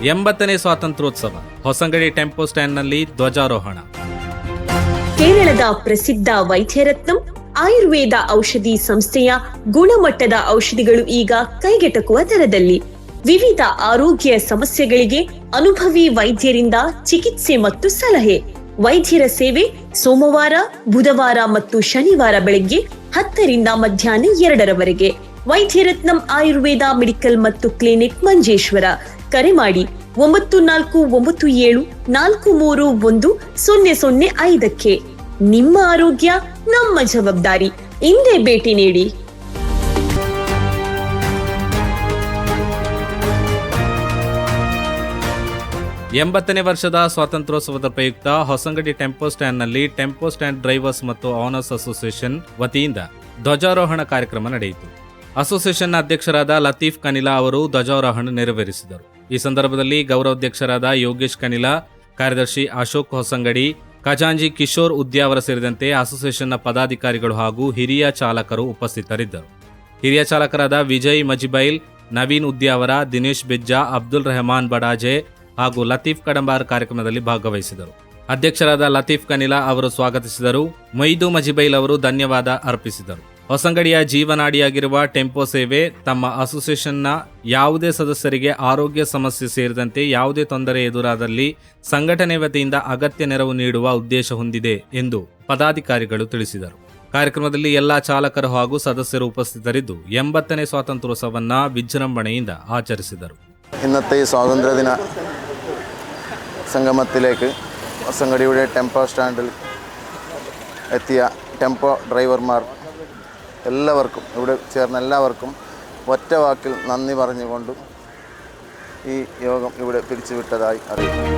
80ನೇ ಸ್ವಾತಂತ್ರ್ಯೋತ್ಸವ ಹೊಸಂಗಡಿ ಟೆಂಪೋ ಸ್ಟ್ಯಾಂಡ್ನಲ್ಲಿ ಧ್ವಜಾರೋಹಣ. ಕೇರಳದ ಪ್ರಸಿದ್ಧ ವೈದ್ಯರತ್ನಂ ಆಯುರ್ವೇದ ಔಷಧಿ ಸಂಸ್ಥೆಯ ಗುಣಮಟ್ಟದ ಔಷಧಿಗಳು ಈಗ ಕೈಗೆಟಕುವ ದರದಲ್ಲಿ. ವಿವಿಧ ಆರೋಗ್ಯ ಸಮಸ್ಯೆಗಳಿಗೆ ಅನುಭವಿ ವೈದ್ಯರಿಂದ ಚಿಕಿತ್ಸೆ ಮತ್ತು ಸಲಹೆ. ವೈದ್ಯರ ಸೇವೆ ಸೋಮವಾರ, ಬುಧವಾರ ಮತ್ತು ಶನಿವಾರ ಬೆಳಗ್ಗೆ 10ರಿಂದ ಮಧ್ಯಾಹ್ನ 2ರವರೆಗೆ. ವೈದ್ಯರತ್ನಂ ಆಯುರ್ವೇದ ಮೆಡಿಕಲ್ ಮತ್ತು ಕ್ಲಿನಿಕ್ ಮಂಜೇಶ್ವರ. ಕರೆ ಮಾಡಿ 9497431005. ನಿಮ್ಮ ಆರೋಗ್ಯ ನಮ್ಮ ಜವಾಬ್ದಾರಿ. ಇಂದೇ ಭೇಟಿ ನೀಡಿ. ಎಂಬತ್ತನೇ ವರ್ಷದ ಸ್ವಾತಂತ್ರ್ಯೋತ್ಸವದ ಪ್ರಯುಕ್ತ ಹೊಸಂಗಡಿ ಟೆಂಪೋ ಸ್ಟ್ಯಾಂಡ್ನಲ್ಲಿ ಟೆಂಪೋ ಸ್ಟ್ಯಾಂಡ್ ಡ್ರೈವರ್ಸ್ ಮತ್ತು ಓನರ್ಸ್ ಅಸೋಸಿಯೇಷನ್ ವತಿಯಿಂದ ಧ್ವಜಾರೋಹಣ ಕಾರ್ಯಕ್ರಮ ನಡೆಯಿತು. ಅಸೋಸಿಯೇಷನ್ನ ಅಧ್ಯಕ್ಷರಾದ ಲತೀಫ್ ಕನಿಲಾ ಅವರು ಧ್ವಜಾರೋಹಣ ನೆರವೇರಿಸಿದರು. ಈ ಸಂದರ್ಭದಲ್ಲಿ ಗೌರವಾಧ್ಯಕ್ಷರಾದ ಯೋಗೇಶ್ ಕನಿಲಾ, ಕಾರ್ಯದರ್ಶಿ ಅಶೋಕ್ ಹೊಸಂಗಡಿ, ಖಜಾಂಜಿ ಕಿಶೋರ್ ಉದ್ಯಾವರ ಸೇರಿದಂತೆ ಅಸೋಸಿಯೇಷನ್ನ ಪದಾಧಿಕಾರಿಗಳು ಹಾಗೂ ಹಿರಿಯ ಚಾಲಕರು ಉಪಸ್ಥಿತರಿದ್ದರು. ಹಿರಿಯ ಚಾಲಕರಾದ ವಿಜಯ್ ಮಜಿಬೈಲ್, ನವೀನ್ ಉದ್ಯಾವರ, ದಿನೇಶ್ ಬೆಜ್ಜಾ, ಅಬ್ದುಲ್ ರೆಹಮಾನ್ ಬಡಾಜೆ ಹಾಗೂ ಲತೀಫ್ ಕಡಂಬಾರ್ ಕಾರ್ಯಕ್ರಮದಲ್ಲಿ ಭಾಗವಹಿಸಿದರು. ಅಧ್ಯಕ್ಷರಾದ ಲತೀಫ್ ಕನಿಲಾ ಅವರು ಸ್ವಾಗತಿಸಿದರು. ಮೊಯ್ದು ಮಜಿಬೈಲ್ ಅವರು ಧನ್ಯವಾದ ಅರ್ಪಿಸಿದರು. ಹೊಸಂಗಡಿಯ ಜೀವನಾಡಿಯಾಗಿರುವ ಟೆಂಪೋ ಸೇವೆ ತಮ್ಮ ಅಸೋಸಿಯೇಷನ್ನ ಯಾವುದೇ ಸದಸ್ಯರಿಗೆ ಆರೋಗ್ಯ ಸಮಸ್ಯೆ ಸೇರಿದಂತೆ ಯಾವುದೇ ತೊಂದರೆ ಎದುರಾದಲ್ಲಿ ಸಂಘಟನೆ ವತಿಯಿಂದ ಅಗತ್ಯ ನೆರವು ನೀಡುವ ಉದ್ದೇಶ ಹೊಂದಿದೆ ಎಂದು ಪದಾಧಿಕಾರಿಗಳು ತಿಳಿಸಿದರು. ಕಾರ್ಯಕ್ರಮದಲ್ಲಿ ಎಲ್ಲಾ ಚಾಲಕರು ಹಾಗೂ ಸದಸ್ಯರು ಉಪಸ್ಥಿತರಿದ್ದು 80ನೇ സ്വാതന്ത്ര്യോത്സവವನ್ನ വിജൃംഭಣೆಯಿಂದ ആചരിಸಿದರು. ഇന്നത്തെ ഈ സ്വാതന്ത്ര്യദിന സംഗമത്തിലേക്ക് ಹೊಸಂಗಡಿയുടെ ടെമ്പോ സ്റ്റാൻഡിൽ എത്തിയ ടെമ്പോ ഡ്രൈവർമാർ എല്ലാവർക്കും, ഇവിടെ ചേർന്ന എല്ലാവർക്കും ഒറ്റ വാക്കിൽ നന്ദി പറഞ്ഞുകൊണ്ട് ഈ യോഗം ഇവിടെ പിരിച്ചുവിട്ടതായി അറിയിക്കുന്നു.